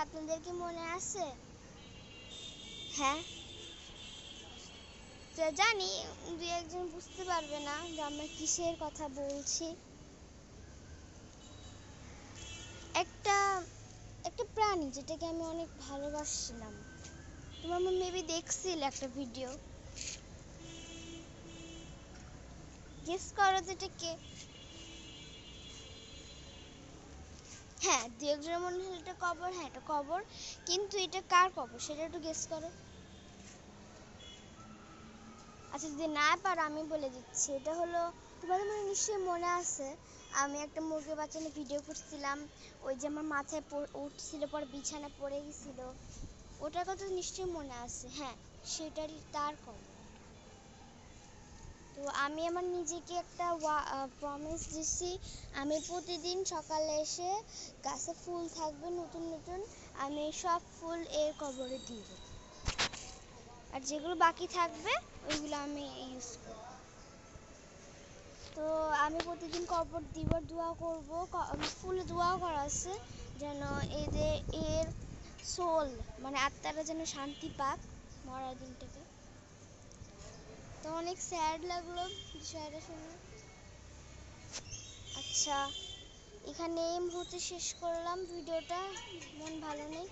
আপনাদের কি মনে আছে? হ্যাঁ, তো জানি দুই একজন বুঝতে পারবে না যে আমরা কিসের কথা বলছি। একটা একটা প্রাণী যেটাকে আমি অনেক ভালোবাসছিলাম। তোমার মেবি দেখছিল একটা ভিডিও। গেস করো তো এটা কে? হ্যাঁ, দু একজনের মনে হলো এটা কবর। হ্যাঁ, এটা কবর, কিন্তু এটা কার কবর সেটা একটু গেস করো। আচ্ছা, যদি না পারো আমি বলে দিচ্ছি। এটা হলো, তোমাদের নিশ্চয়ই মনে আছে, আমি একটা মুরগির বাচ্চা নিয়ে ভিডিও করছিলাম। ওই যে আমার মাথায় উঠছিল, পরে বিছানা পড়ে গেছিল। ওটার কথা নিশ্চয়ই মনে আছে। হ্যাঁ, সেটারই তার কবর। তো আমি আমার নিজেকে একটা প্রমিস দিছি, আমি প্রতিদিন সকালে এসে গাছে ফুল থাকবে নতুন নতুন, আমি সব ফুল এর কবরে দিব। আর যেগুলো বাকি থাকবে ওইগুলো আমি ইউজ করব। তো আমি প্রতিদিন কবর দিবার দোয়া করব। ফুলে দোয়াও করা আছে যেন এদের এর সোল মানে আত্মারা যেন শান্তি পাক মরার দিনটাতে। তো অনেক স্যাড লাগলো বিষয়টা শুনে। আচ্ছা, এখানে এই মুহূর্তে শেষ করলাম ভিডিওটা। মন ভালো নেই।